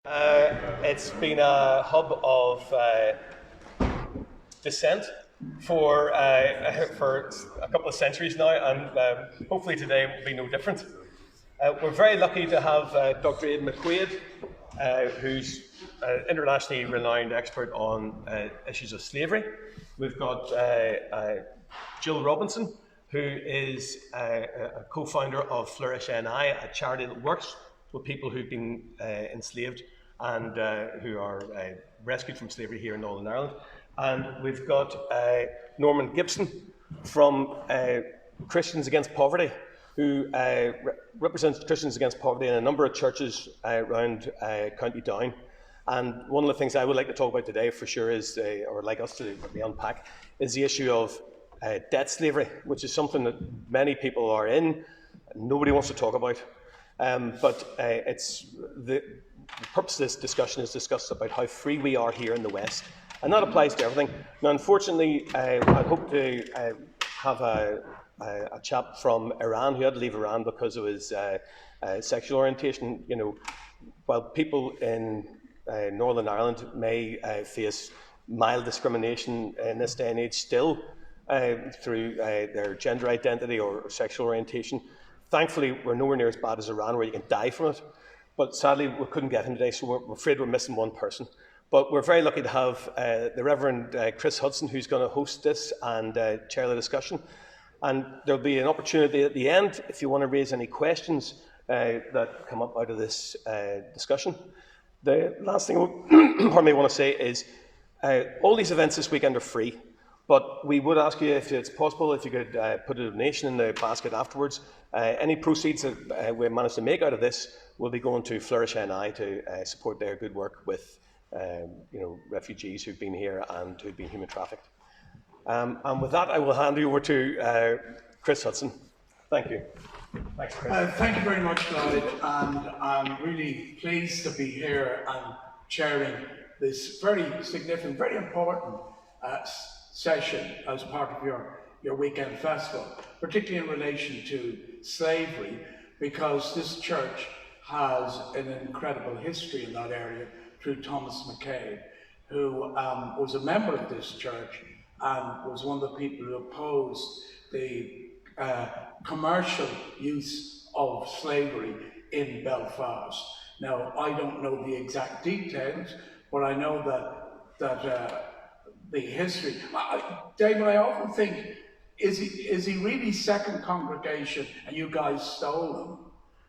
It's been a hub of dissent for a couple of centuries now, and hopefully today will be no different. We're very lucky to have Dr. Aidan McQuaid, who's an internationally renowned expert on issues of slavery. We've got Jill Robinson, who is a co-founder of Flourish NI, a charity that works with people who've been enslaved and who are rescued from slavery here in Northern Ireland. And we've got Norman Gibson from Christians Against Poverty, who represents Christians Against Poverty in a number of churches around County Down. And one of the things I would like to talk about today for sure is, or like us to unpack, is the issue of debt slavery, which is something that many people are in, nobody wants to talk about. But the purpose of this discussion is discuss about how free we are here in the West, and that applies to everything. Now, unfortunately, I hope to have a chap from Iran who had to leave Iran because of his sexual orientation. You know, while people in Northern Ireland may face mild discrimination in this day and age still through their gender identity or sexual orientation, thankfully we're nowhere near as bad as Iran, where you can die from it. But sadly, we couldn't get him today, so we're afraid we're missing one person. But we're very lucky to have the Reverend Chris Hudson, who's going to host this and chair the discussion. And there'll be an opportunity at the end if you want to raise any questions that come up out of this discussion. The last thing I want to say is all these events this weekend are free, but we would ask you, if it's possible, if you could put a donation in the basket afterwards. Any proceeds that we manage to make out of this will be going to Flourish NI to support their good work with refugees who've been here and who've been human trafficked. And with that, I will hand you over to Chris Hudson. Thank you. Thanks, Chris. Thank you very much, Lloyd, and I'm really pleased to be here and chairing this very significant, very important session as part of your weekend festival, particularly in relation to slavery, because this church has an incredible history in that area through Thomas McCabe, who was a member of this church and was one of the people who opposed the commercial use of slavery in Belfast. Now, I don't know the exact details, but I know that the history. David, I often think, is he really second congregation and you guys stole him?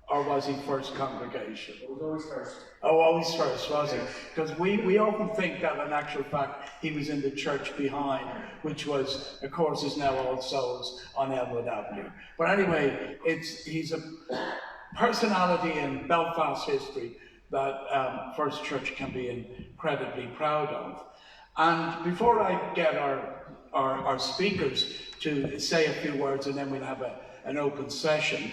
Or was he first congregation? It was always first. Oh, always first, was he? Because we often think that in actual fact he was in the church behind, which was, of course, is now All Souls on Elmwood Avenue. But anyway, he's a personality in Belfast history that First Church can be incredibly proud of. And before I get our speakers to say a few words, and then we'll have an open session,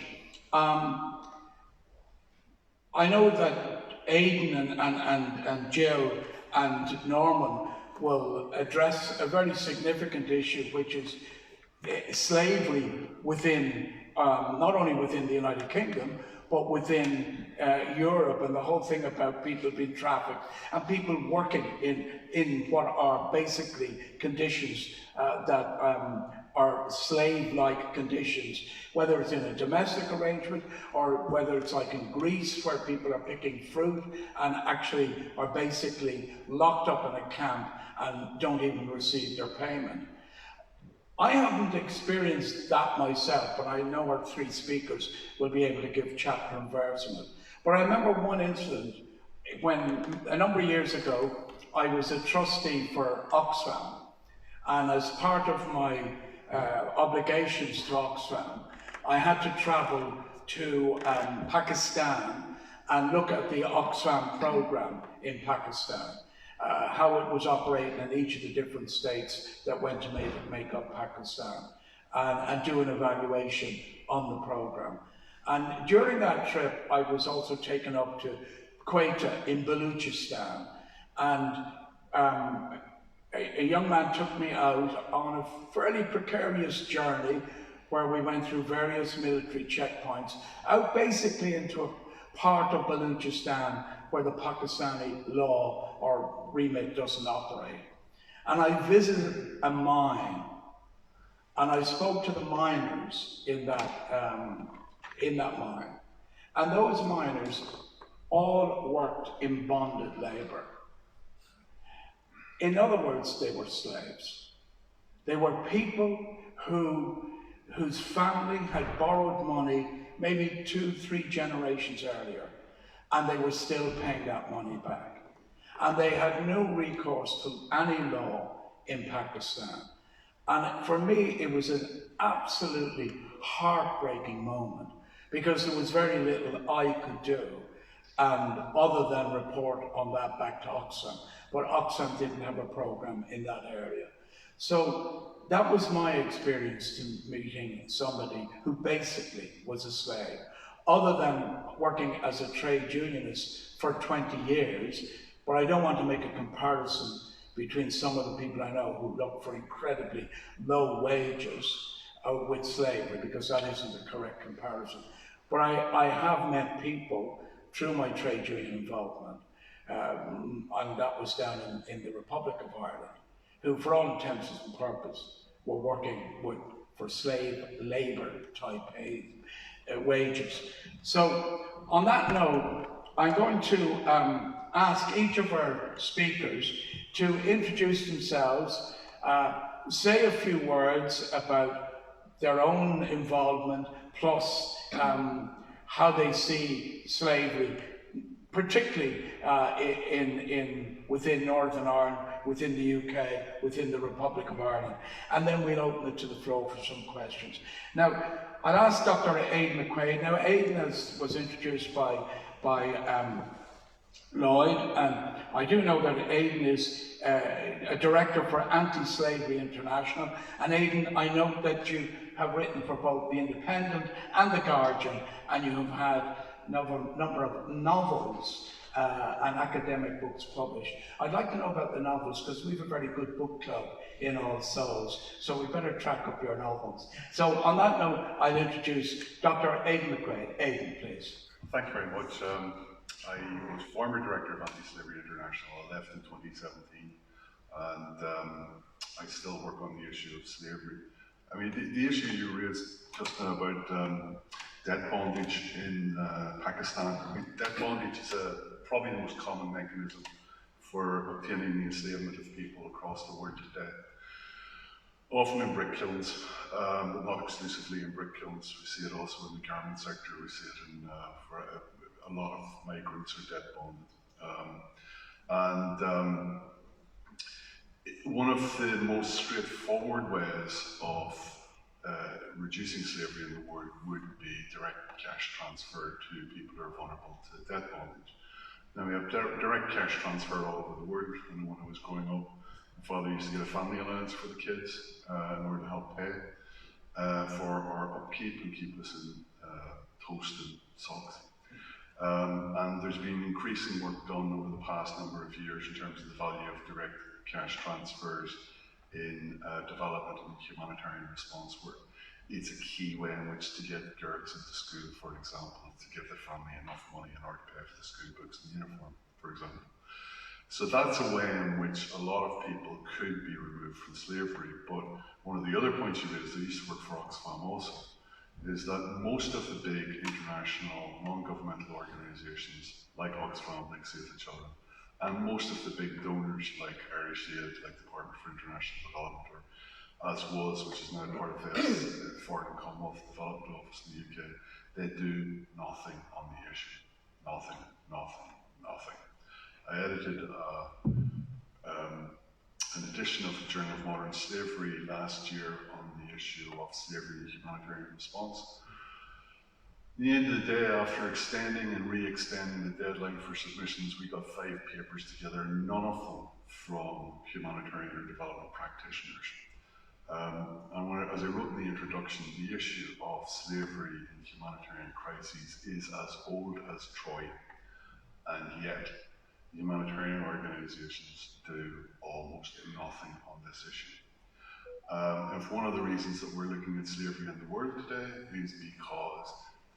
I know that Aidan and Jill and Norman will address a very significant issue, which is slavery within, not only within the United Kingdom, but within Europe, and the whole thing about people being trafficked and people working in what are basically conditions that are slave-like conditions, whether it's in a domestic arrangement or whether it's like in Greece, where people are picking fruit and actually are basically locked up in a camp and don't even receive their payment. I haven't experienced that myself, but I know our three speakers will be able to give chapter and verse on it. But I remember one incident when, a number of years ago, I was a trustee for Oxfam, and as part of my obligations to Oxfam, I had to travel to Pakistan and look at the Oxfam program in Pakistan, how it was operating in each of the different states that went to make up Pakistan, and do an evaluation on the program. And during that trip, I was also taken up to Quetta in Baluchistan, and a young man took me out on a fairly precarious journey where we went through various military checkpoints, out basically into part of Balochistan where the Pakistani law or remit doesn't operate. And I visited a mine, and I spoke to the miners in that mine. And those miners all worked in bonded labor. In other words, they were slaves. They were people whose family had borrowed money maybe 2-3 generations earlier, and they were still paying that money back. And they had no recourse to any law in Pakistan. And for me, it was an absolutely heartbreaking moment, because there was very little I could do other than report on that back to Oxfam. But Oxfam didn't have a program in that area. So that was my experience to meeting somebody who basically was a slave. Other than working as a trade unionist for 20 years, but I don't want to make a comparison between some of the people I know who look for incredibly low wages with slavery, because that isn't a correct comparison. But I have met people through my trade union involvement, and that was down in the Republic of Ireland, who for all intents and purposes were working for slave labour type wages. So on that note, I'm going to ask each of our speakers to introduce themselves, say a few words about their own involvement, plus how they see slavery, particularly within Northern Ireland, within the UK, within the Republic of Ireland. And then we'll open it to the floor for some questions. Now, I'll ask Dr. Aidan McQuaid. Now, Aidan was introduced by Lloyd, and I do know that Aidan is a director for Anti-Slavery International. And Aidan, I know that you have written for both The Independent and The Guardian, and you have had a number of novels and academic books published. I'd like to know about the novels, because we have a very good book club in All Souls, so we better track up your novels. So on that note, I'll introduce Dr. Aidan McQuaid. Aidan, please. Thank you very much. I was former director of Anti-Slavery International. I left in 2017, and I still work on the issue of slavery. I mean, the issue you raised just now about debt bondage in Pakistan. I mean, debt bondage is probably the most common mechanism for obtaining the enslavement of people across the world today. Often in brick kilns, but not exclusively in brick kilns. We see it also in the garment sector. We see it in for a lot of migrants are debt bonded. One of the most straightforward ways of reducing slavery in the world would be direct cash transfer to people who are vulnerable to debt bondage. Now, we have direct cash transfer all over the world. I know when I was growing up, my father used to get a family allowance for the kids in order to help pay for our upkeep and keep us in toast and socks. And there's been increasing work done over the past number of years in terms of the value of direct cash transfers in development and humanitarian response work. It's a key way in which to get girls into school, for example, to give the family enough money in order to pay for the school books and uniform, for example. So that's a way in which a lot of people could be removed from slavery. But one of the other points you raised, I used to work for Oxfam also, is that most of the big international non-governmental organisations like Oxfam, like Save the Children, and most of the big donors like Irish Aid, like the Department for International Development, or which is now part of the Foreign and Commonwealth Development Office in the UK, they do nothing on the issue. Nothing, nothing, nothing. I edited an edition of the Journal of Modern Slavery last year on the issue of slavery and humanitarian response. At the end of the day, after extending and re-extending the deadline for submissions, we got 5 papers together, none of them from humanitarian or development practitioners. As I wrote in the introduction, the issue of slavery and humanitarian crises is as old as Troy, and yet humanitarian organisations do almost nothing on this issue. If one of the reasons that we're looking at slavery in the world today is because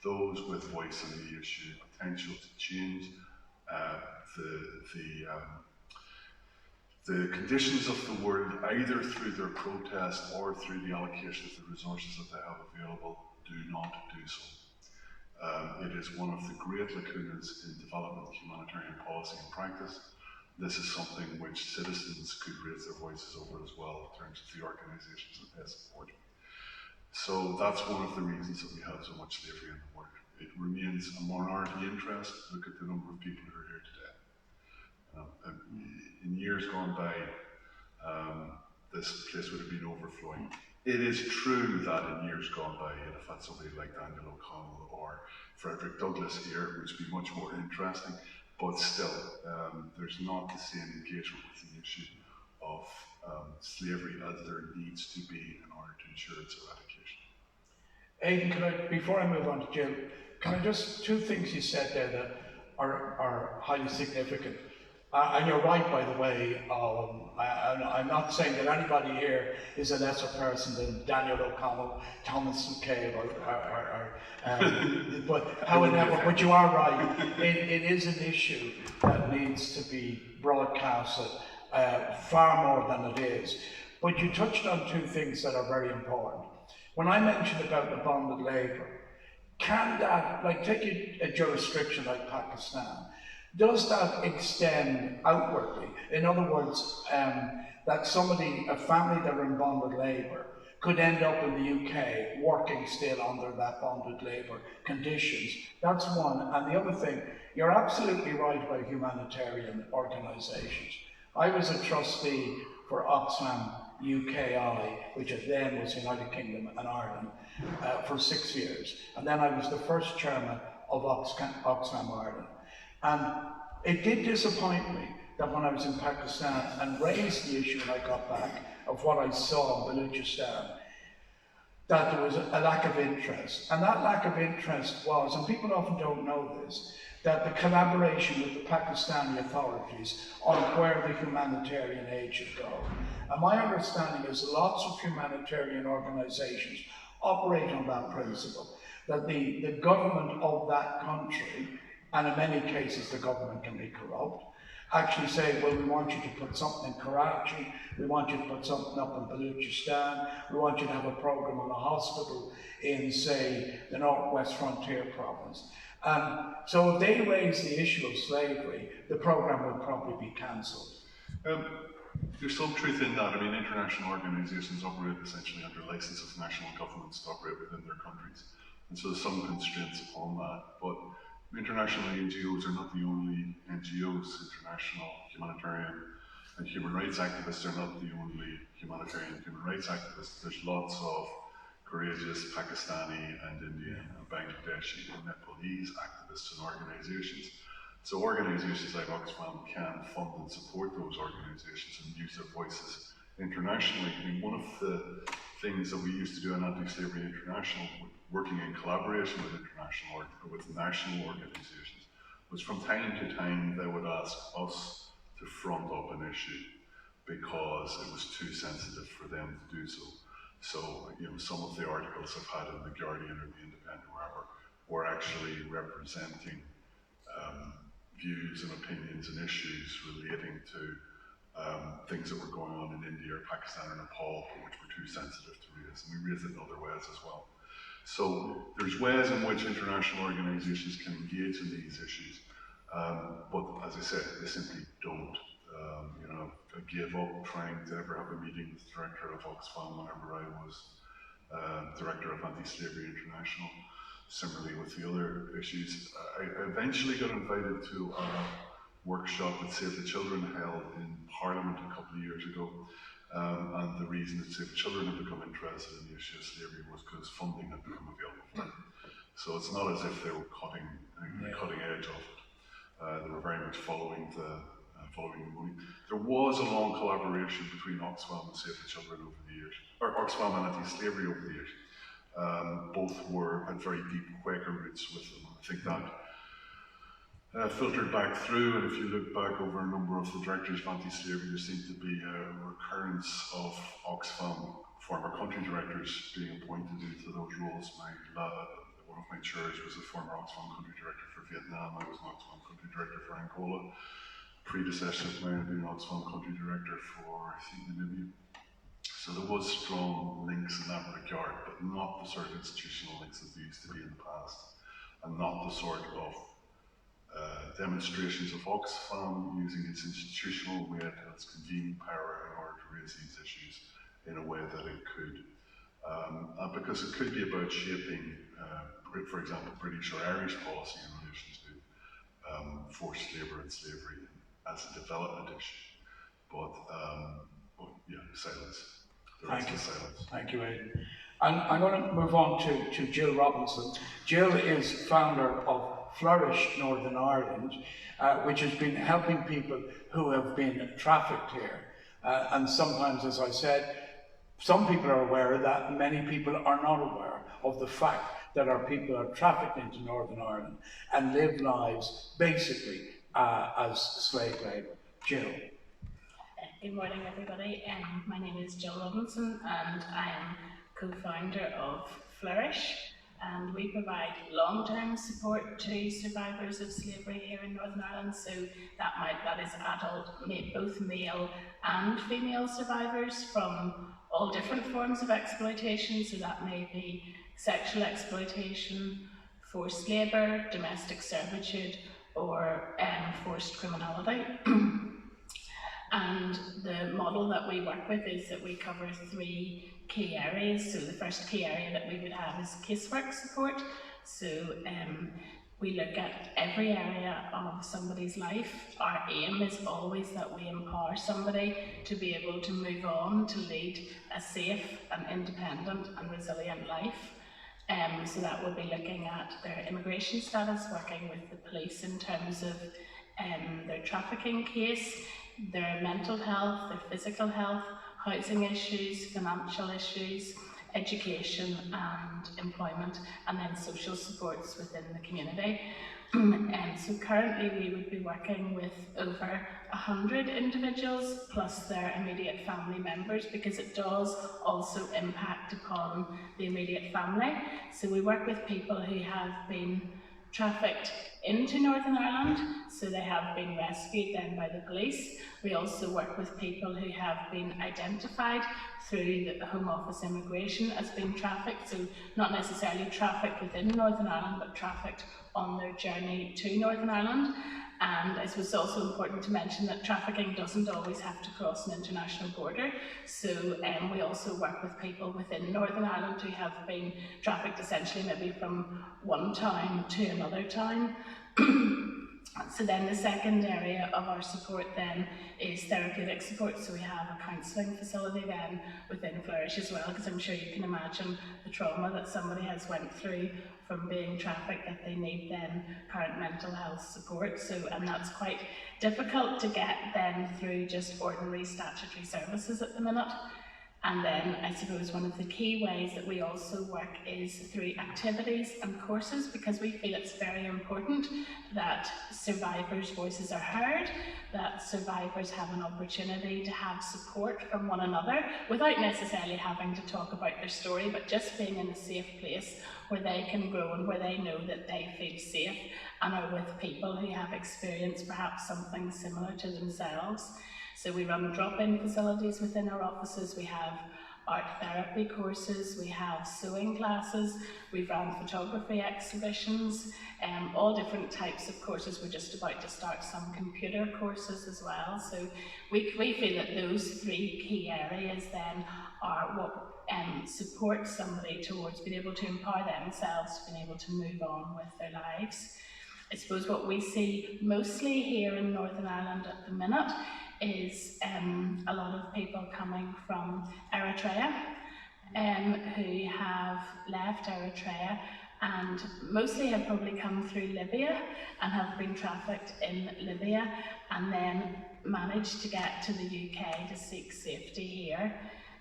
those with voice on the issue, potential to change the conditions of the world, either through their protest or through the allocation of the resources that they have available, do not do so. It is one of the great lacunas in development humanitarian policy and practice. This is something which citizens could raise their voices over as well in terms of the organisations that they support. So that's one of the reasons that we have so much slavery in the world. It remains a minority interest. Look at the number of people who are here today. In years gone by, this place would have been overflowing. It is true that in years gone by, you'd have had somebody like Daniel O'Connell or Frederick Douglass here, which would be much more interesting, but still, there's not the same engagement with the issue of slavery as there needs to be in order to ensure its eradication. Aidan, before I move on to Jill, can I just, two things you said there that are highly significant. And you're right, by the way. I'm not saying that anybody here is a lesser person than Daniel O'Connell, Thomas McCabe, but you are right. It is an issue that needs to be broadcasted far more than it is. But you touched on two things that are very important. When I mentioned about the bonded labour, can that, like, take a jurisdiction like Pakistan, does that extend outwardly? In other words, that a family that are in bonded labour could end up in the UK working still under that bonded labour conditions. That's one. And the other thing, you're absolutely right about humanitarian organisations. I was a trustee for Oxfam UKI, which then was United Kingdom and Ireland, for 6 years. And then I was the first chairman of Oxfam Ireland. And it did disappoint me that when I was in Pakistan and raised the issue when I got back of what I saw in Baluchistan, that there was a lack of interest. And that lack of interest was, and people often don't know this, that the collaboration with the Pakistani authorities on where the humanitarian aid should go. And my understanding is lots of humanitarian organisations operate on that principle, that the government of that country, and in many cases the government can be corrupt, actually say, well, we want you to put something in Karachi, we want you to put something up in Baluchistan, we want you to have a program on a hospital in, say, the Northwest Frontier Province. So if they raise the issue of slavery, the program would probably be cancelled. There's some truth in that. I mean, international organisations operate essentially under license of national governments to operate within their countries. And so there's some constraints upon that. But international NGOs are not the only NGOs. International humanitarian and human rights activists are not the only humanitarian and human rights activists. There's lots of courageous Pakistani and Indian and Bangladeshi and Nepalese activists and organisations. So organisations like Oxfam can fund and support those organisations and use their voices internationally. I mean, one of the things that we used to do in Anti-Slavery International, working in collaboration with national organisations, was from time to time they would ask us to front up an issue because it was too sensitive for them to do so. So, you know, some of the articles I've had in The Guardian or The Independent, wherever, were actually representing views and opinions and issues relating to things that were going on in India or Pakistan or Nepal, which were too sensitive to raise, and we raise it in other ways as well. So there's ways in which international organisations can engage in these issues, but as I said, they simply don't. You know, I gave up trying to ever have a meeting with the director of Oxfam whenever I was director of Anti-Slavery International. Similarly with the other issues, I eventually got invited to a workshop that Save the Children held in Parliament a couple of years ago. And the reason that Save the Children had become interested in the issue of slavery was because funding had become available for them. So it's not as if they were cutting the cutting edge of it. They were very much following the money. There was a long collaboration between Oxfam and Save the Children over the years, or Oxfam and Anti-Slavery over the years. Both had very deep Quaker roots with them. I think that filtered back through, and if you look back over a number of the directors of anti-slavery, there seemed to be a recurrence of Oxfam former country directors being appointed into those roles. one of my chairs was a former Oxfam country director for Vietnam. I was an Oxfam country director for Angola. Predecessor of mine had been an Oxfam country director for, I think, Namibia. So there was strong links in that regard, but not the sort of institutional links that there used to be in the past, and not the sort of demonstrations of Oxfam using its institutional weight and its convening power in order to raise these issues in a way that it could. Because it could be about shaping, for example, British or Irish policy in relation to forced labour and slavery as a development issue. But yeah, silence. Thank you. Silence. Thank you, Aidan. And I'm going to move on to Jill Robinson. Jill is founder of Flourish Northern Ireland, which has been helping people who have been trafficked here. And sometimes, as I said, some people are aware of that, and many people are not aware of the fact that our people are trafficked into Northern Ireland and live lives basically as slave labour. Jill. Good morning, everybody. My name is Jill Robinson, and I am co-founder of Flourish. And we provide long-term support to survivors of slavery here in Northern Ireland. So that is adult, both male and female survivors from all different forms of exploitation. So that may be sexual exploitation, forced labour, domestic servitude, or forced criminality. And the model that we work with is that we cover 3 key areas. So the first key area that we would have is casework support. So we look at every area of somebody's life. Our aim is always that we empower somebody to be able to move on to lead a safe and independent and resilient life. So that will be looking at their immigration status, working with the police in terms of their trafficking case, their mental health, their physical health, housing issues, financial issues, education and employment, and then social supports within the community. So currently we would be working with over 100 individuals plus their immediate family members, because it does also impact upon the immediate family. So we work with people who have been trafficked into Northern Ireland, so they have been rescued then by the police. We also work with people who have been identified through the Home Office Immigration as being trafficked, so not necessarily trafficked within Northern Ireland, but trafficked on their journey to Northern Ireland. And I suppose it's also important to mention that trafficking doesn't always have to cross an international border. So we also work with people within Northern Ireland who have been trafficked essentially maybe from one town to another town. So then the second area of our support then is therapeutic support. So we have a counselling facility then within Flourish as well, because I'm sure you can imagine the trauma that somebody has went through from being trafficked, that they need then current mental health support. So, and that's quite difficult to get then through just ordinary statutory services at the minute. And then I suppose one of the key ways that we also work is through activities and courses, because we feel it's very important that survivors' voices are heard, that survivors have an opportunity to have support from one another without necessarily having to talk about their story, but just being in a safe place where they can grow and where they know that they feel safe and are with people who have experienced perhaps something similar to themselves. So we run drop-in facilities within our offices, we have art therapy courses, we have sewing classes, we've run photography exhibitions, all different types of courses. We're just about to start some computer courses as well. So we feel that those 3 key areas then are what support somebody towards being able to empower themselves, being able to move on with their lives. I suppose what we see mostly here in Northern Ireland at the minute is a lot of people coming from Eritrea who have left Eritrea and mostly have probably come through Libya and have been trafficked in Libya and then managed to get to the UK to seek safety here.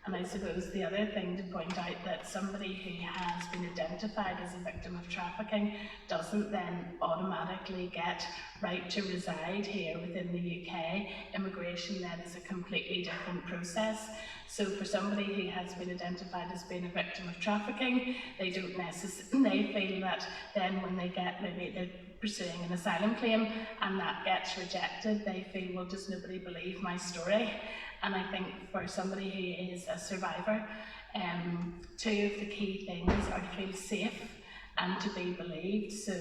And I suppose the other thing to point out that somebody who has been identified as a victim of trafficking doesn't then automatically get right to reside here within the UK. Immigration then is a completely different process. So for somebody who has been identified as being a victim of trafficking, they don't necessarily, they feel that then when they get, maybe they're pursuing an asylum claim and that gets rejected, they feel, well, does nobody believe my story? And I think for somebody who is a survivor, two of the key things are to feel safe and to be believed. So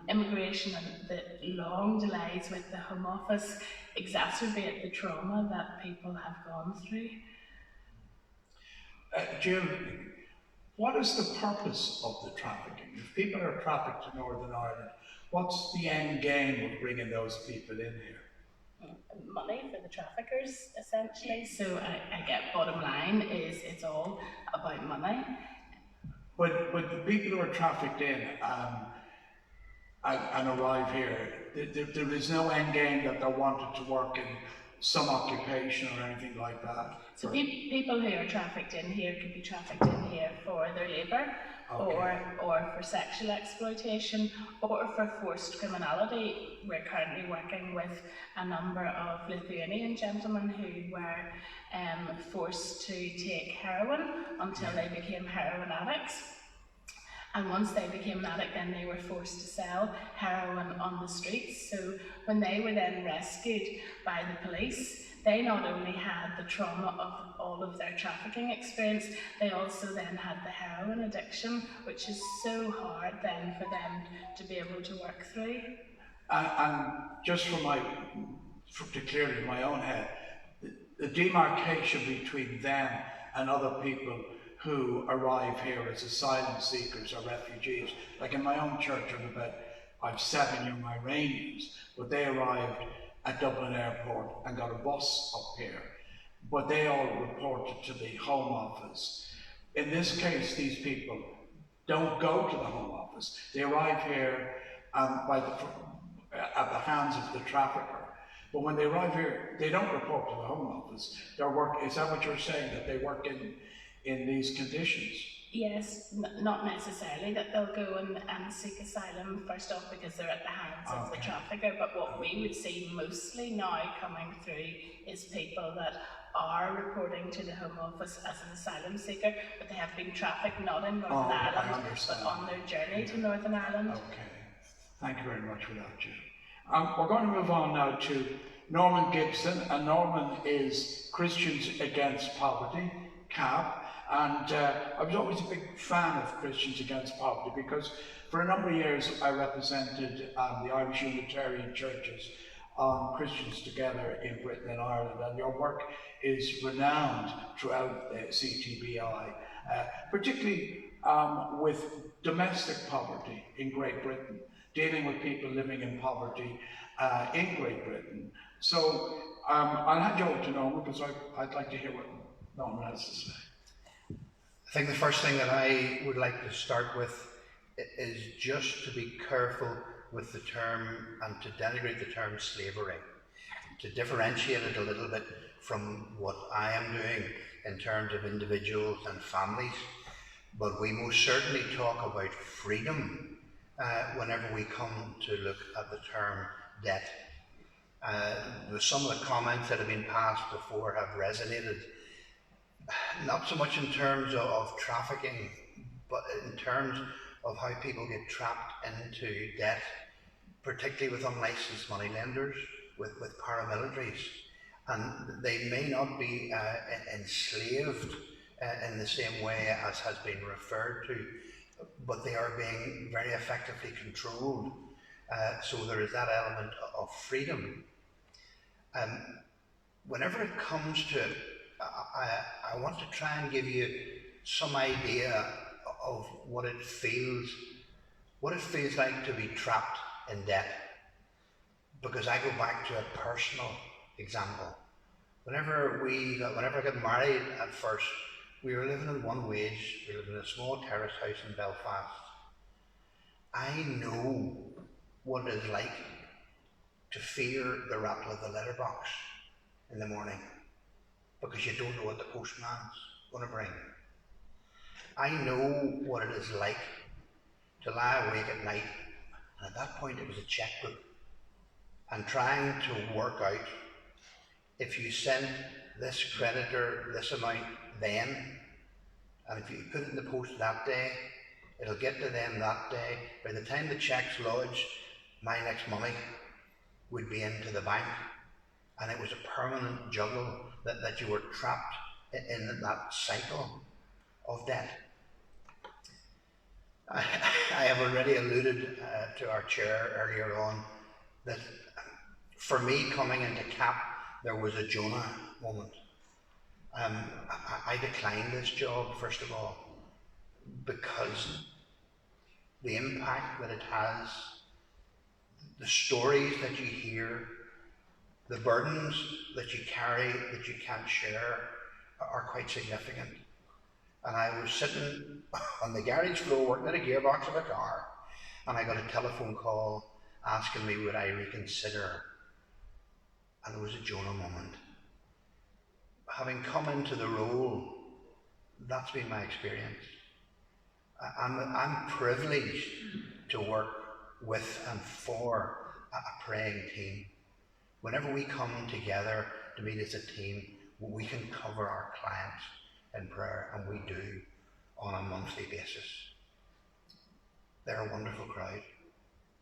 immigration and the long delays with the Home Office exacerbate the trauma that people have gone through. Jill, what is the purpose of the trafficking? If people are trafficked to Northern Ireland, what's the end game of bringing those people in here? Money for the traffickers, essentially. So I get bottom line is it's all about money. But the people who are trafficked in and arrive here, there is no end game that they're wanted to work in some occupation or anything like that. So people who are trafficked in here could be trafficked in here for their labour, okay, or for sexual exploitation, or for forced criminality. We're currently working with a number of Lithuanian gentlemen who were forced to take heroin until they became heroin addicts. And once they became an addict, then they were forced to sell heroin on the streets. So when they were then rescued by the police, they not only had the trauma of all of their trafficking experience, they also then had the heroin addiction, which is so hard then for them to be able to work through. And just to clear it in my own head, the demarcation between them and other people who arrive here as asylum seekers or refugees. Like in my own church, I've 7 young Iranians, but they arrived at Dublin Airport and got a bus up here. But they all reported to the Home Office. In this case, these people don't go to the Home Office. They arrive here at the hands of the trafficker. But when they arrive here, they don't report to the Home Office. Is that what you're saying, that they work in these conditions? Yes, not necessarily that they'll go and seek asylum first off because they're at the hands of the trafficker, but what we would see mostly now coming through is people that are reporting to the Home Office as an asylum seeker, but they have been trafficked not in Northern Ireland, but on their journey to Northern Ireland. Okay, thank you very much for that, Jill. We're going to move on now to Norman Gibson, and Norman is Christians Against Poverty, CAP. And I was always a big fan of Christians Against Poverty because for a number of years I represented the Irish Unitarian churches on Christians Together in Britain and Ireland, and your work is renowned throughout CTBI, particularly with domestic poverty in Great Britain, dealing with people living in poverty in Great Britain. So I'll hand you over to Norman because I'd like to hear what Norman has to say. I think the first thing that I would like to start with is just to be careful with the term and to denigrate the term slavery, to differentiate it a little bit from what I am doing in terms of individuals and families. But we most certainly talk about freedom whenever we come to look at the term debt. Some of the comments that have been passed before have resonated, not so much in terms of trafficking, but in terms of how people get trapped into debt, particularly with unlicensed moneylenders, with paramilitaries. And they may not be enslaved in the same way as has been referred to, but they are being very effectively controlled. So there is that element of freedom. Whenever it comes to it, I want to try and give you some idea of what it feels like to be trapped in debt. Because I go back to a personal example. Whenever I got married at first, we were living on one wage. We lived in a small terrace house in Belfast. I know what it is like to fear the rattle of the letterbox in the morning. because you don't know what the postman's going to bring. I know what it is like to lie awake at night, and at that point it was a checkbook, and trying to work out if you send this creditor this amount then, and if you put it in the post that day, it'll get to them that day. By the time the check's lodged, my next money would be into the bank. And it was a permanent juggle that you were trapped in that cycle of debt. I have already alluded to our chair earlier on that for me coming into CAP, there was a Jonah moment. I declined this job, first of all, because the impact that it has, the stories that you hear, the burdens that you carry that you can't share are quite significant. And I was sitting on the garage floor working at a gearbox of a car, and I got a telephone call asking me would I reconsider. And there was a Jonah moment. Having come into the role, that's been my experience. I'm privileged to work with and for a praying team. Whenever we come together to meet as a team, we can cover our clients in prayer, and we do on a monthly basis. They're a wonderful crowd.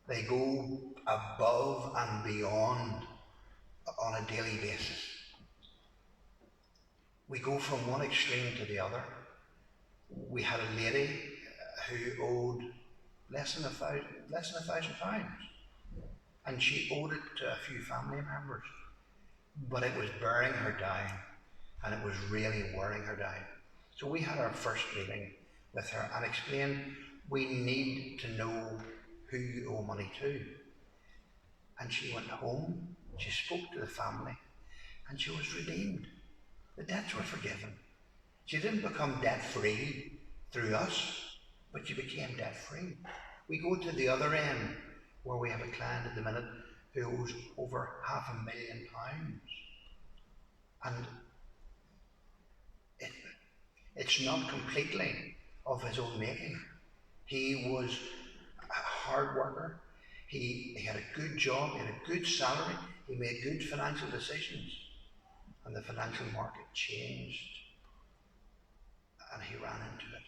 They go above and beyond on a daily basis. We go from one extreme to the other. We had a lady who owed less than £1,000, and she owed it to a few family members, but it was bearing her down, and it was really wearing her down. So we had our first meeting with her and explained we need to know who you owe money to. And she went home, she spoke to the family, and she was redeemed. The debts were forgiven. She didn't become debt-free through us, but she became debt-free. We go to the other end, where we have a client at the minute who owes over £500,000. And it's not completely of his own making. He was a hard worker. He had a good job, he had a good salary, he made good financial decisions, and the financial market changed, and he ran into it.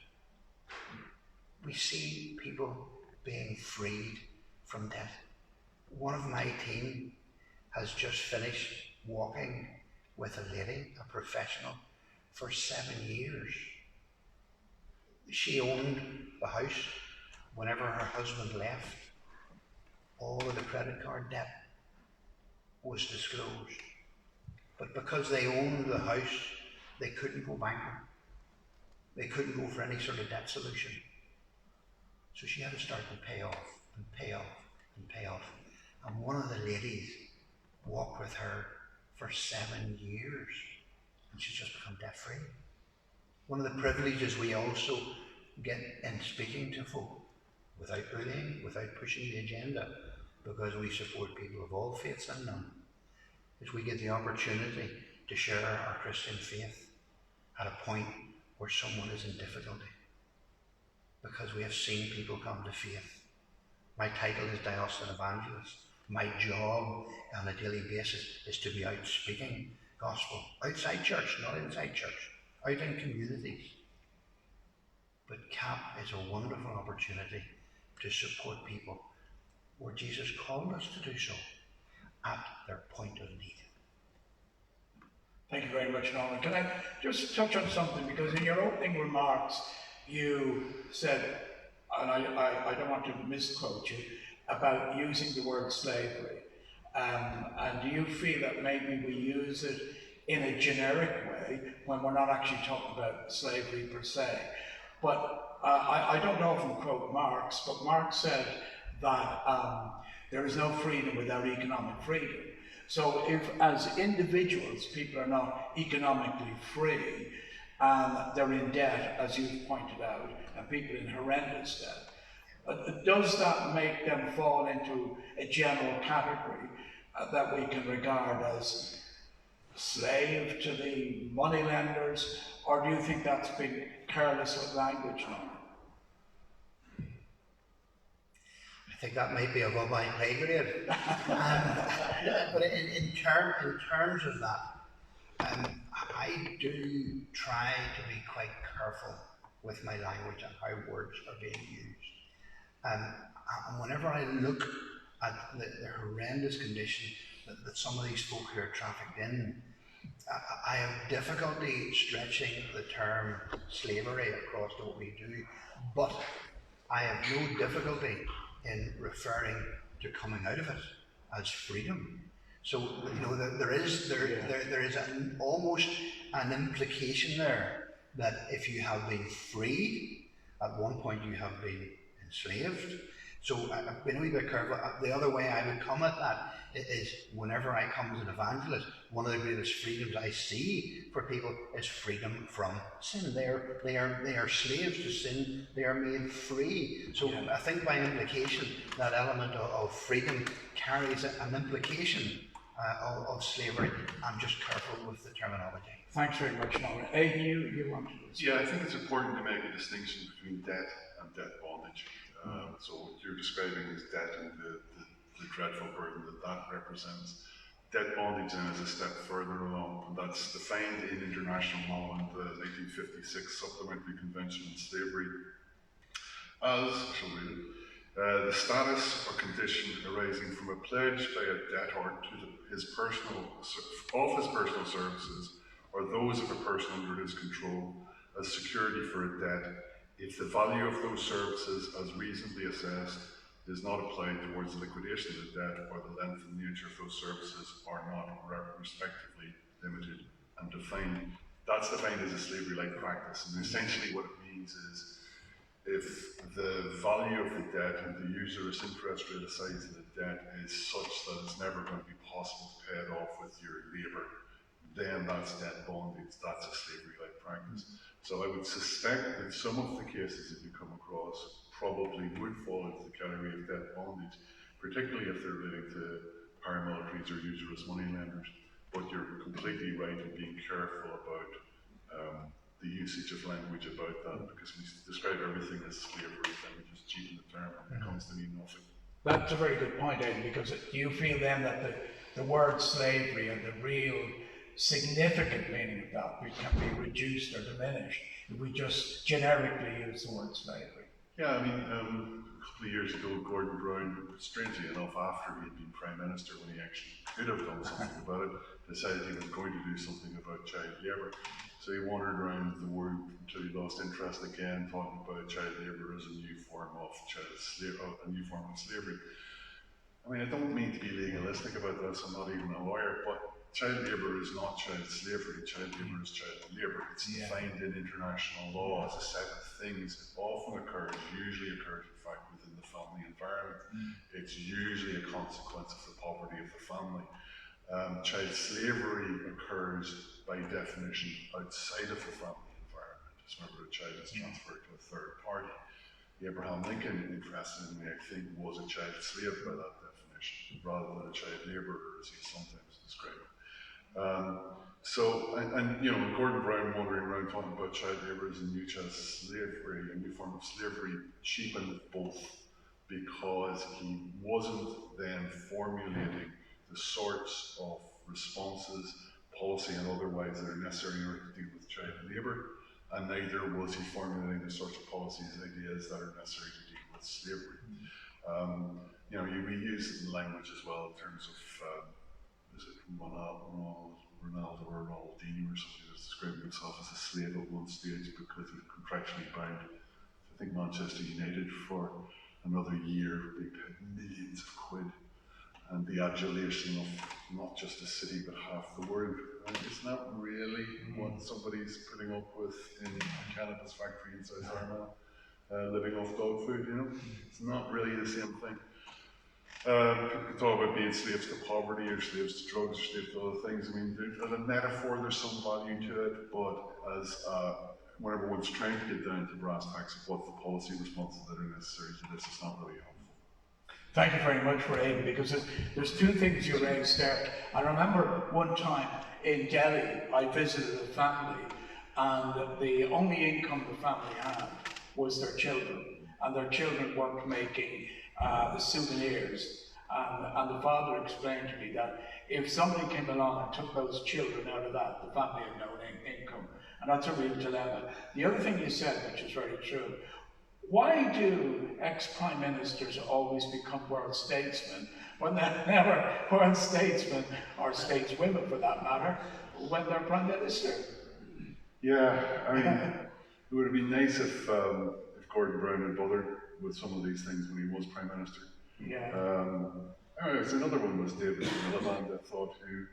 We see people being freed from debt. One of my team has just finished walking with a lady, a professional, for 7 years. She owned the house. Whenever her husband left, all of the credit card debt was disclosed. But because they owned the house, they couldn't go bankrupt. They couldn't go for any sort of debt solution. So she had to start to pay off and pay off and pay off. And one of the ladies walked with her for 7 years, and she's just become debt free. One of the privileges we also get in speaking to folk, without bullying, without pushing the agenda, because we support people of all faiths and none, is we get the opportunity to share our Christian faith at a point where someone is in difficulty, because we have seen people come to faith. My title is Diocesan Evangelist. My job on a daily basis is to be out speaking gospel, outside church, not inside church, out in communities. But CAP is a wonderful opportunity to support people where Jesus called us to do so, at their point of need. Thank you very much, Norman. Can I just touch on something? Because in your opening remarks, you said, and I don't want to misquote you, about using the word slavery. And do you feel that maybe we use it in a generic way when we're not actually talking about slavery per se? But I don't know if I quote Marx, but Marx said that there is no freedom without economic freedom. So if as individuals people are not economically free and they're in debt, as you've pointed out, and people in horrendous debt, does that make them fall into a general category that we can regard as slave to the moneylenders, or do you think that's been careless with language now? I think that might be above my pay grade. But in terms of that, I do try to be quite careful with my language and how words are being used. And whenever I look at the horrendous condition that some of these folk who are trafficked in, I have difficulty stretching the term slavery across to what we do, but I have no difficulty in referring to coming out of it as freedom. So there is almost an implication there that if you have been freed, at one point you have been enslaved. So I've been a wee bit careful. The other way I would come at that is whenever I come as an evangelist, one of the greatest freedoms I see for people is freedom from sin. They are slaves to sin. They are made free. So I think by implication that element of freedom carries an implication of slavery. I'm just careful with the terminology. Thanks very much, Maura. Aidan, you want to? Yeah, I think it's important to make a distinction between debt and debt bondage. So what you're describing is debt and the dreadful burden that represents. Debt bondage then is a step further along, and that's defined in international law and the 1956 Supplementary Convention on Slavery as, the status or condition arising from a pledge by a debtor to his personal services or those of a person under his control as security for a debt, if the value of those services as reasonably assessed is not applied towards the liquidation of the debt, or the length and nature of those services are not respectively limited and defined. That's defined as a slavery-like practice, and essentially what it means is if the value of the debt and the usurious interest rate assigned to the debt is such that it's never going to be possible to pay it off with your labour, then that's debt bondage, that's a slavery-like practice. So I would suspect that some of the cases that you come across probably would fall into the category of debt bondage, particularly if they're relating to paramilitaries or usurious moneylenders. But you're completely right in being careful about the usage of language about that, because we describe everything as slavery, then we just cheapen the term and it comes to mean nothing. That's a very good point, Aidan, because do you feel then that the word slavery and the real significant meaning of that can be reduced or diminished if we just generically use the word slavery? Yeah, I mean, a couple of years ago, Gordon Brown, strangely enough, after he had been Prime Minister, when he actually could have done something about it, decided he was going to do something about child labour. So he wandered around the world until he lost interest again, talking about child labour as a new form of slavery. I mean, I don't mean to be legalistic about this, I'm not even a lawyer, but child labour is not child slavery. Child labour is child labour. It's defined in international law as a set of things. It often usually occurs in fact within the family environment. It's usually a consequence of the poverty of the family. Child slavery occurs by definition outside of the family environment. It's whenever a child is transferred to a third party. Abraham Lincoln, interestingly, I think, was a child slave by that definition, rather than a child labourer, as he sometimes described. Gordon Brown wandering around talking about child labour as a new child slavery, a new form of slavery, cheapened both, because he wasn't then formulating the sorts of responses, policy and otherwise, that are necessary in order to deal with child labour, and neither was he formulating the sorts of policies and ideas that are necessary to deal with slavery. We use it in language as well in terms of is it Ronaldo or Ronaldinho or somebody that's describing himself as a slave at one stage because he's contractually bound to, I think, Manchester United for another year. They paid millions of quid, and the adulation of not just a city but half the world. It's not really what somebody's putting up with in a cannabis factory in South Armagh, living off dog food. It's not really the same thing. People talk about being slaves to poverty or slaves to drugs or slaves to other things. I mean, as a metaphor, there's some value to it, but as whenever one's trying to get down to brass tacks of what the policy responses that are necessary to this, it's not really helpful. Thank you very much for Aidan, because there's two things you raised there. I remember one time in Delhi, I visited a family, and the only income the family had was their children, and their children worked making souvenirs. And the father explained to me that if somebody came along and took those children out of that, the family had no income. And that's a real dilemma. The other thing you said, which is very true, why do ex-prime ministers always become world statesmen when they're never world statesmen, or stateswomen for that matter, when they're prime minister? Yeah, I mean, it would have been nice if Gordon Brown had bothered with some of these things when he was prime minister. Yeah. Anyways, another one was David Miliband, I thought, who,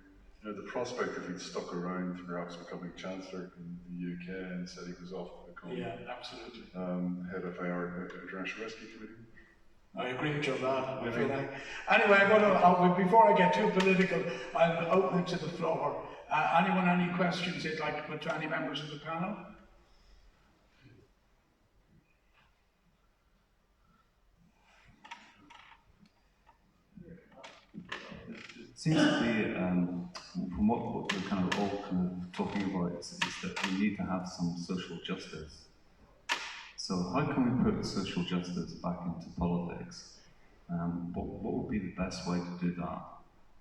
the prospect if he'd stuck around perhaps becoming Chancellor in the UK, and said he was off to become Absolutely. head of our International Rescue Committee. I agree with you on that. I feel like. Anyway, before I get too political, I'll open it to the floor. Anyone, any questions they'd like to put to any members of the panel? It seems to be, from what we're kind of all talking about, is that we need to have some social justice. So how can we put social justice back into politics? What would be the best way to do that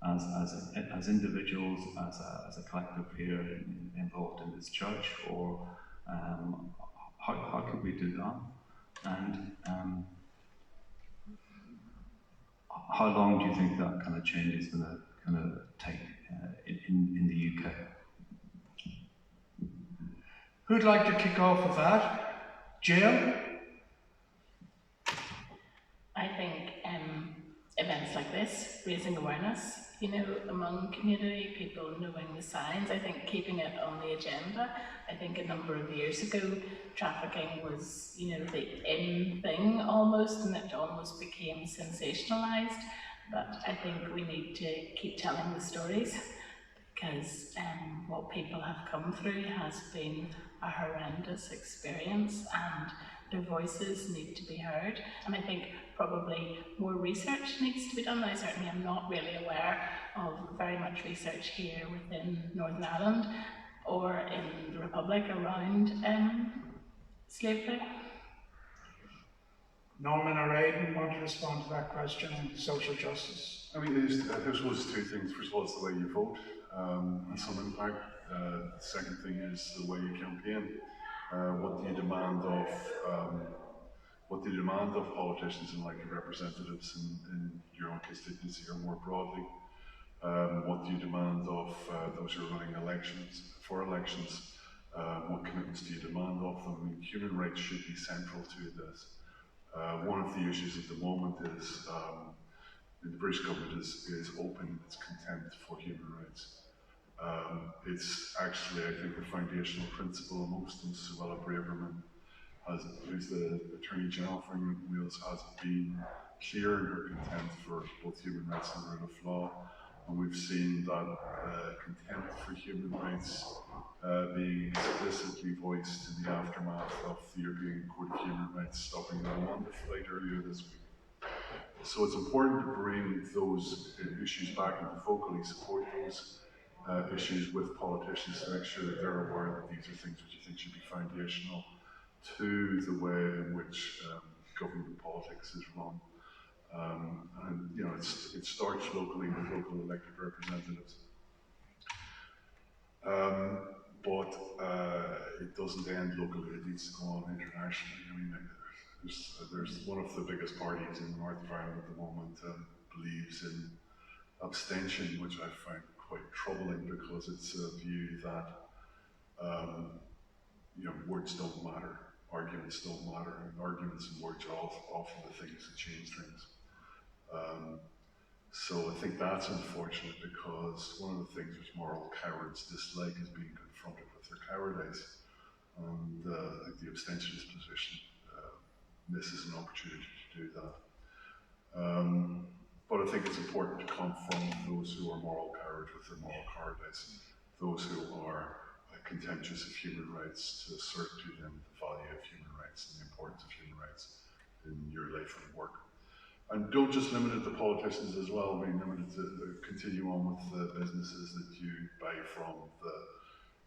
as individuals, as a collective here involved in this church, or how could we do that? And how long do you think that kind of change is going to kind of take in the UK? Who'd like to kick off with that? Jill? I think events like this, raising awareness, among community people, knowing the signs, I think keeping it on the agenda. I think a number of years ago, trafficking was, the in thing almost, and it almost became sensationalised. But I think we need to keep telling the stories, because what people have come through has been a horrendous experience, and their voices need to be heard. And I think probably more research needs to be done. I certainly am not really aware of very much research here within Northern Ireland or in the Republic around slavery. Norman or Aidan want to respond to that question on social justice? I mean, there's two things. First of all, it's the way you vote, has some impact. The second thing is the way you campaign. What do you demand of politicians and elected representatives in your own constituency or more broadly? What do you demand of those who are running elections? What commitments do you demand of them? I mean, human rights should be central to this. One of the issues at the moment is the British government is open in its contempt for human rights. It's actually, I think, the foundational principle amongst them. Suella Braverman, who's the Attorney General for England and Wales, has been clear in her contempt for both human rights and the rule of law. And we've seen that contempt for human rights being explicitly voiced in the aftermath of the European Court of Human Rights stopping the Rwanda flight earlier this week. So it's important to bring those issues back into focally support those issues with politicians to make sure that they're aware that these are things which I think should be foundational to the way in which government and politics is run. And it starts locally with local elected representatives. But it doesn't end locally, it needs to go on internationally. I mean, there's one of the biggest parties in the north of Ireland at the moment believes in abstention, which I find quite troubling because it's a view that words don't matter, arguments don't matter, and arguments and words are often the things that change things. So I think that's unfortunate because one of the things which moral cowards dislike is being confronted with their cowardice, and I think the abstentionist position misses an opportunity to do that. But I think it's important to confront those who are moral cowards with their moral cowardice, those who are contemptuous of human rights, to assert to them the value of human rights and the importance of human rights in your life and work. And don't just limit it to politicians as well, be limited to continue on with the businesses that you buy from, the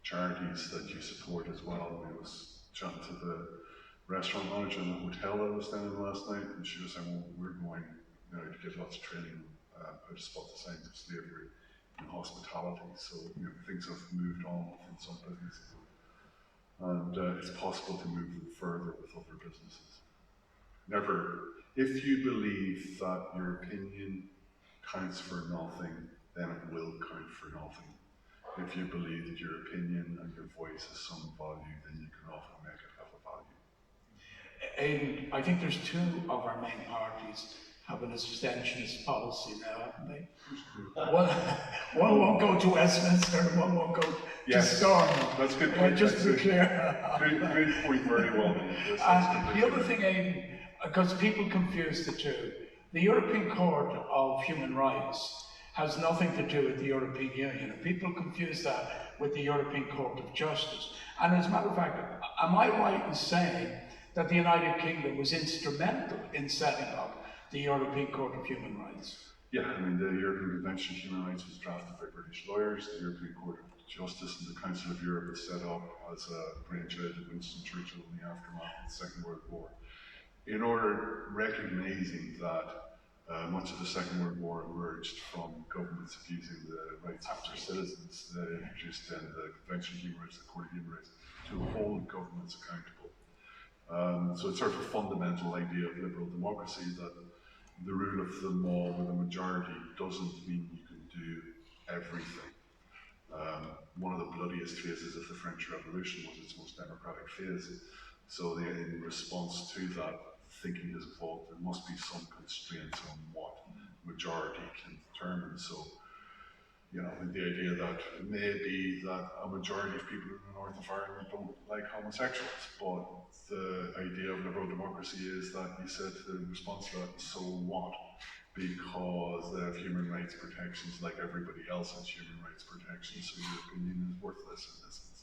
charities that you support as well. I was chatting to the restaurant manager in the hotel that I was staying in last night, and she was saying, well, we're going now to get lots of training how to spot the signs of slavery in hospitality. So things have moved on within some businesses, and it's possible to move them further with other businesses. If you believe that your opinion counts for nothing, then it will count for nothing. If you believe that your opinion and your voice has some value, then you can often make it have a value. I think there's two of our main parties have an abstentionist policy now, haven't they? One won't go to Westminster and one won't go to Stormont. That's a good point. Just to be clear. Good point, very well made. The other thing, Aidan, because people confuse the two, the European Court of Human Rights has nothing to do with the European Union. People confuse that with the European Court of Justice. And as a matter of fact, am I right in saying that the United Kingdom was instrumental in setting up the European Court of Human Rights? Yeah, I mean, the European Convention of Human Rights was drafted by British lawyers. The European Court of Justice and the Council of Europe was set up as a brainchild of Winston Churchill in the aftermath of the Second World War. In order, recognising that much of the Second World War emerged from governments abusing the rights of their citizens, they introduced then the Convention of Human Rights, the Court of Human Rights, to hold governments accountable. So it's sort of a fundamental idea of liberal democracy that the rule of the law with a majority doesn't mean you can do everything. One of the bloodiest phases of the French Revolution was its most democratic phase. So in response to that, thinking has evolved. There must be some constraints on what majority can determine. So, the idea that it may be that a majority of people in the north of Ireland don't like homosexuals, but the idea of liberal democracy is that you said in response to that, so what? Because they have human rights protections like everybody else has human rights protections, so your opinion is worthless in this instance.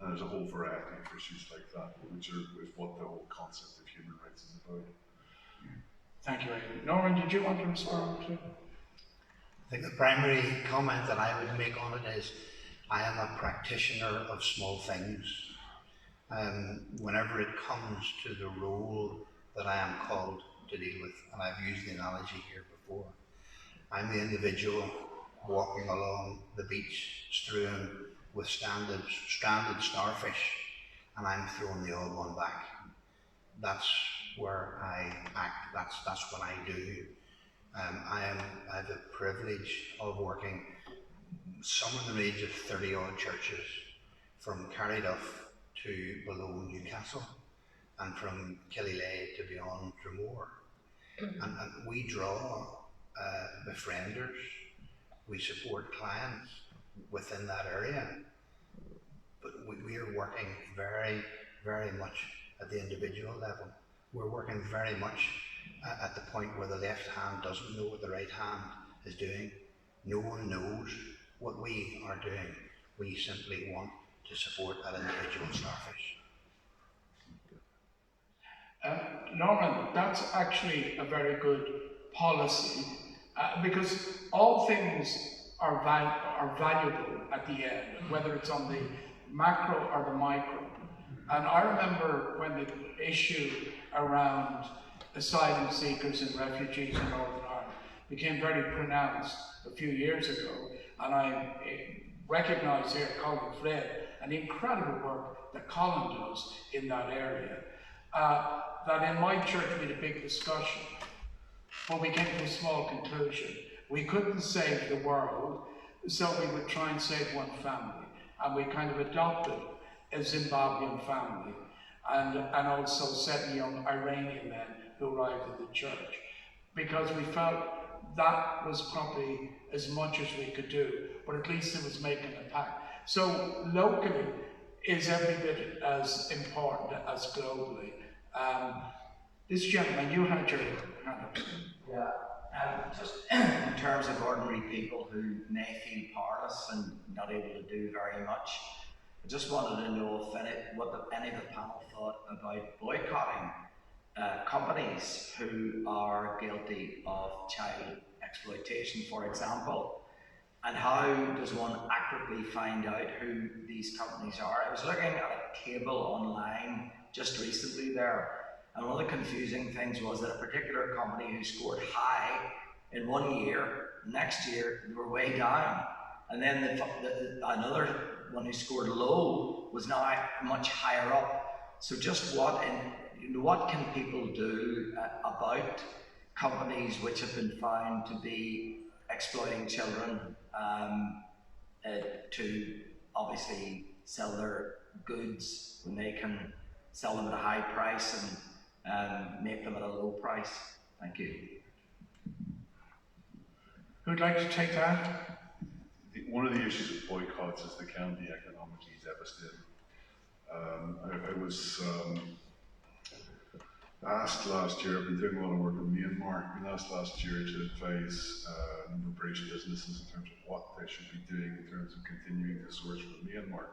And there's a whole variety of issues like that, which is what the whole concept of human rights is about. Thank you, Aidan. Norman, did you want to respond to? I think the primary comment that I would make on it is I am a practitioner of small things. Whenever it comes to the role that I am called to deal with, and I've used the analogy here before, I'm the individual walking along the beach strewn with stranded starfish, and I'm throwing the old one back. That's where I act, that's what I do. I have the privilege of working somewhere in the range of 30 odd churches, from Carryduff to below Newcastle, and from Killylay to beyond Dromore. And we draw befrienders, we support clients within that area, but we are working very, very much at the individual level. We're working very much at the point where the left hand doesn't know what the right hand is doing. No one knows what we are doing. We simply want to support that individual starfish. Norman, that's actually a very good policy because all things are valuable at the end, whether it's on the macro or the micro. And I remember when the issue around asylum seekers and refugees in Northern Ireland became very pronounced a few years ago, and I recognise here Colin Flynn and the incredible work that Colin does in that area. That in my church we had a big discussion, but we came to a small conclusion. We couldn't save the world, so we would try and save one family, and we kind of adopted a Zimbabwean family, and also 7 young Iranian men who arrived at the church, because we felt that was probably as much as we could do, but at least it was making an impact. So locally is every bit as important as globally. This gentleman, you had your hand up. Yeah, just in terms of ordinary people who may feel powerless and not able to do very much, I just wanted to know if any of the panel thought about boycotting companies who are guilty of child exploitation, for example. And how does one accurately find out who these companies are? I was looking at a table online just recently there, and one of the confusing things was that a particular company who scored high in 1 year, next year they were way down. And then another one who scored low was now much higher up. So just what can people do about companies which have been found to be exploiting children to obviously sell their goods when they can sell them at a high price and make them at a low price? Thank you. Who'd like to take that? One of the issues with boycotts is they can be economically devastating. I was asked last year, I've been doing a lot of work in Myanmar, I've been asked last year to advise a number of British businesses in terms of what they should be doing in terms of continuing to source from Myanmar.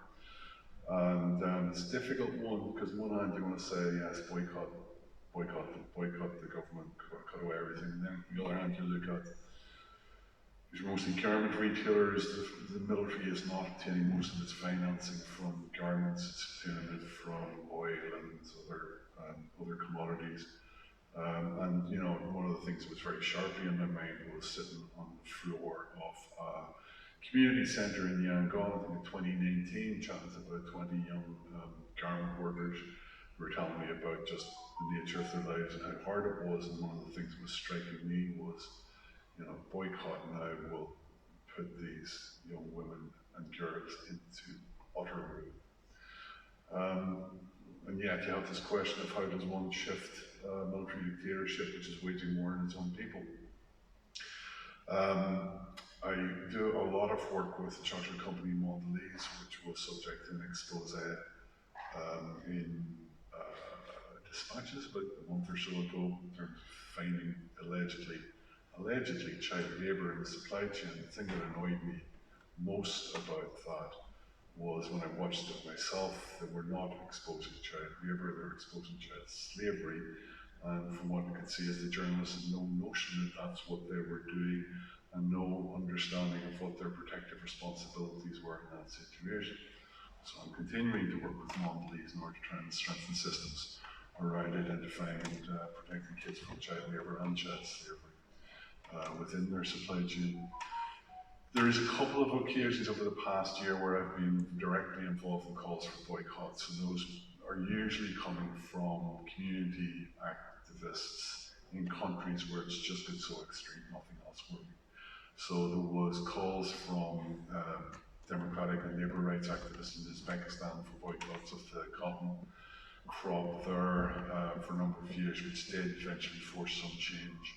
And it's a difficult one, because on one hand you want to say, yes, boycott the government, cut away everything, and then on the other hand you look at these mostly garment retailers. The military is not obtaining most of its financing from garments, it's obtaining it from oil and other commodities. And you know, one of the things that was very sharply in my mind was sitting on the floor of a community centre in Yangon, I think in 2019, chatting to about 20 young garment workers who were telling me about just the nature of their lives and how hard it was. And one of the things that was striking me was, you know, boycott now will put these young women and girls into utter ruin. And yet you have this question of how does one shift military dictatorship, which is waging war on its own people. I do a lot of work with the chocolate company Mondelez, which was subject to an expose in dispatches about a month or so ago in terms of finding allegedly child labour in the supply chain. The thing that annoyed me most about that was when I watched it myself, they were not exposing child labour, they were exposing child slavery. And from what I could see as the journalists had no notion that that's what they were doing and no understanding of what their protective responsibilities were in that situation. So I'm continuing to work with Mondelez in order to try and strengthen systems around identifying and protecting kids from child labour and child slavery within their supply chain. There is a couple of occasions over the past year where I've been directly involved in calls for boycotts, and those are usually coming from community activists in countries where it's just been so extreme, nothing else working. So there was calls from democratic and labour rights activists in Uzbekistan for boycotts of the cotton crop there for a number of years, which did eventually force some change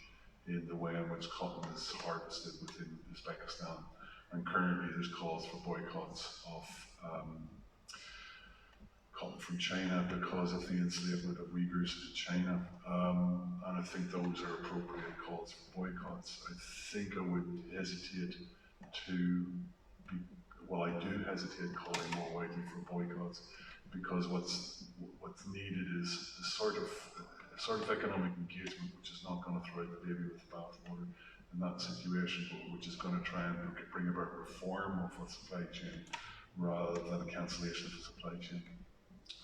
in the way in which cotton is harvested within Uzbekistan. And currently there's calls for boycotts of cotton from China because of the enslavement of Uyghurs in China. And I think those are appropriate calls for boycotts. I think I would hesitate to be, well, I do hesitate calling more widely for boycotts, because what's needed is a sort of economic engagement which is not going to throw out the baby with the bathwater in that situation, but which is going to try and bring about reform of a supply chain rather than a cancellation of the supply chain.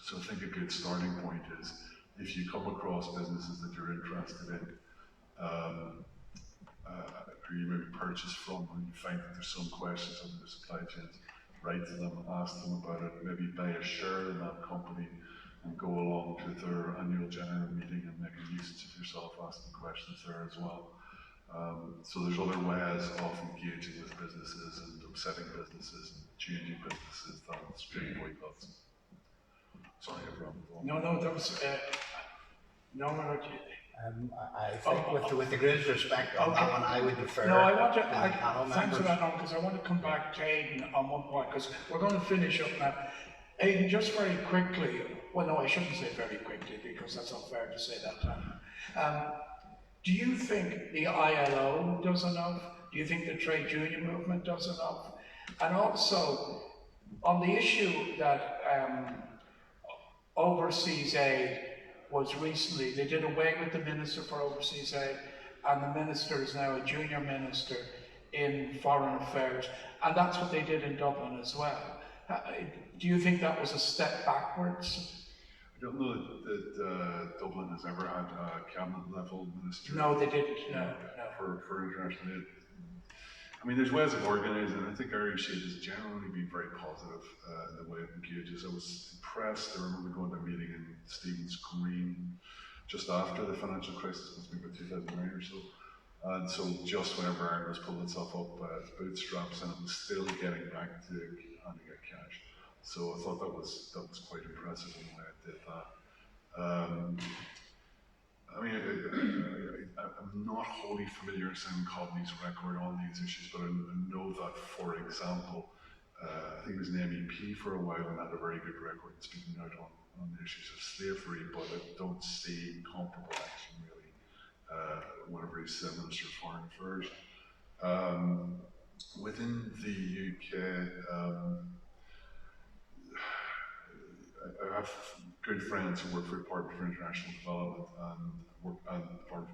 So I think a good starting point is, if you come across businesses that you're interested in, who you maybe purchase from, and you find that there's some questions on their supply chains, write to them, ask them about it, maybe buy a share in that company and go along to their annual general meeting and make a nuisance of yourself asking questions there as well. So there's other ways of engaging with businesses and upsetting businesses and changing businesses than straight boycotts. Sorry, I've rambled on. No, that was I think with the greatest respect on that one, I would defer. No, I want to. members. Thanks for that, because I want to come back to Aidan on one point, because we're going to finish up now. Aidan, just very quickly. Well, no, I shouldn't say very quickly, because that's not fair to say that time. Do you think the ILO does enough? Do you think the trade union movement does enough? And also, on the issue that overseas aid, was recently, they did away with the Minister for Overseas Aid, and the minister is now a junior minister in Foreign Affairs, and that's what they did in Dublin as well. Do you think that was a step backwards? I don't know that Dublin has ever had a cabinet level minister. No, they didn't. No. For international aid. I mean, there's ways of organising. I think Irish Aid has generally been very positive in the way it engages. I was impressed. I remember going to a meeting in Stephen's Green just after the financial crisis, must be about 2009 or so. And so just whenever Ireland was pulling itself up by its bootstraps, and it was still getting back to handing out cash. So I thought that was quite impressive in the way it did that. I mean, I'm not wholly familiar with Simon Coveney's record on these issues, but I know that, for example, I think he was an MEP for a while and had a very good record speaking out on the issues of slavery, but I don't see comparable action really whenever he's Minister of Foreign Affairs. Within the UK, I have good friends who work for the Department for International Development and are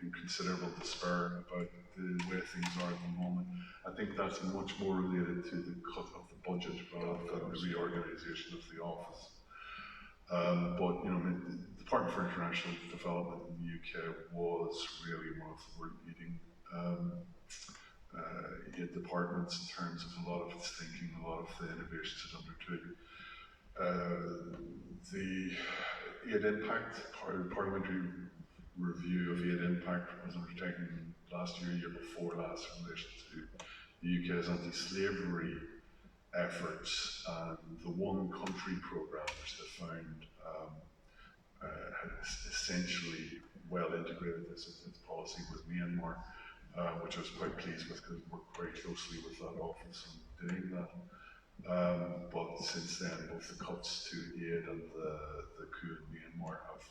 in considerable despair about the way things are at the moment. I think that's much more related to the cut of the budget rather than the reorganisation of the office. But you know, the Department for International Development in the UK was really one of the world-leading aid departments in terms of a lot of its thinking, a lot of the innovations it undertook. The aid impact, parliamentary review of aid impact was undertaken last year before last, in relation to the UK's anti-slavery efforts, and the One Country programme, which they found had essentially well integrated its policy with Myanmar, which I was quite pleased with because I worked very closely with that office on doing that. But since then, both the cuts to aid and the coup in Myanmar have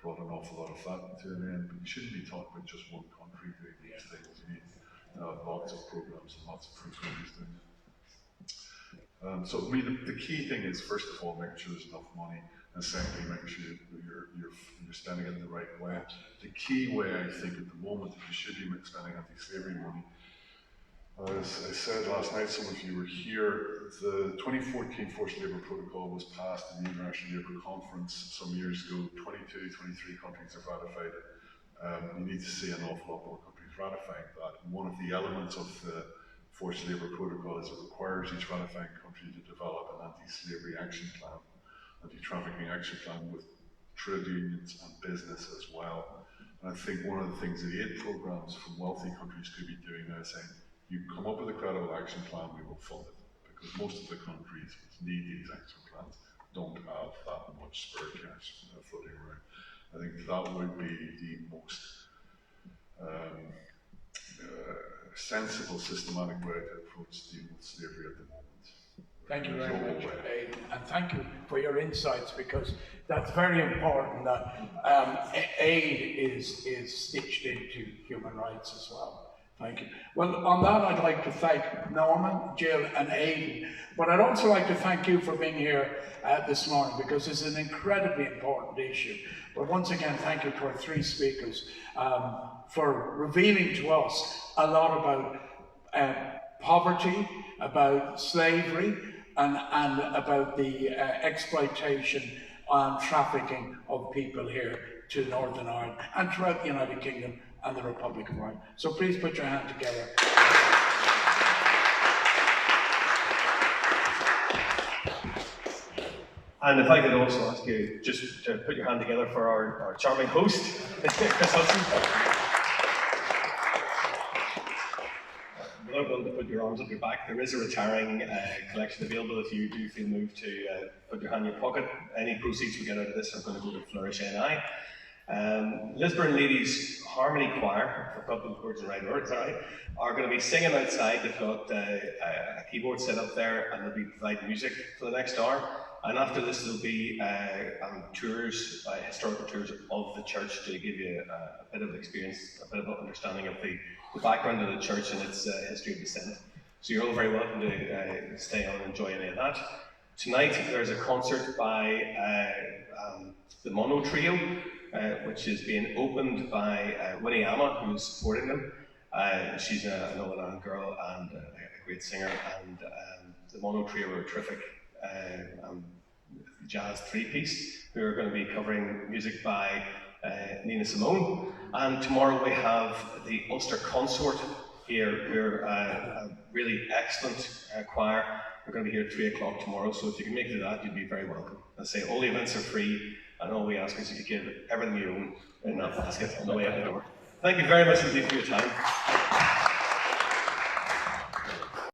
brought an awful lot of that to an end. But you shouldn't be talking about just one country doing these things. You need lots of programs and lots of different countries doing it. So I mean, the key thing is, first of all, making sure there's enough money, and secondly, making sure you're spending it in the right way. The key way, I think, at the moment, that you should be spending anti-slavery money. As I said last night, some of you were here, the 2014 Forced Labour Protocol was passed in the International Labour Conference some years ago. 22, 23 countries have ratified it. You need to see an awful lot more countries ratifying that. And one of the elements of the Forced Labour Protocol is it requires each ratifying country to develop an anti-slavery action plan, anti-trafficking action plan with trade unions and business as well. And I think one of the things that aid programs from wealthy countries could be doing now is saying, you come up with a credible action plan, we will fund it. Because most of the countries which need these action plans don't have that much spare cash floating around. I think that would be the most sensible, systematic way to approach dealing with slavery at the moment. Thank you very much, Aidan, and thank you for your insights, because that's very important that aid is stitched into human rights as well. Thank you. Well, on that, I'd like to thank Norman, Jill, and Aidan, but I'd also like to thank you for being here this morning, because it's an incredibly important issue. But once again, thank you to our three speakers for revealing to us a lot about poverty, about slavery, and about the exploitation and trafficking of people here to Northern Ireland and throughout the United Kingdom and the Republic of Ireland. So please put your hand together. And if I could also ask you just to put your hand together for our charming host, Chris Hudson. Without going to put your arms up your back, there is a retiring collection available if you do feel moved to put your hand in your pocket. Any proceeds we get out of this are going to go to Flourish NI. Lisburn Ladies Harmony Choir, if I've got those words in the right order, sorry, are going to be singing outside. They've got a keyboard set up there, and they'll be providing music for the next hour. And after this, there'll be tours, historical tours of the church to give you a bit of experience, a bit of an understanding of the background of the church and its history of descent. So you're all very welcome to stay on and enjoy any of that. Tonight there's a concert by the Mono Trio, which is being opened by Winnie Amma, who's supporting them. She's an Northern Ireland girl and a great singer, and the Mono Trio are a terrific jazz three-piece who are going to be covering music by Nina Simone. And tomorrow we have the Ulster Consort here, who are a really excellent choir. We're going to be here at 3 o'clock tomorrow, so if you can make it to that, you'd be very welcome. I say all the events are free, and all we ask is you give everything you own in that basket on the way out the door. Thank you very much indeed for your time.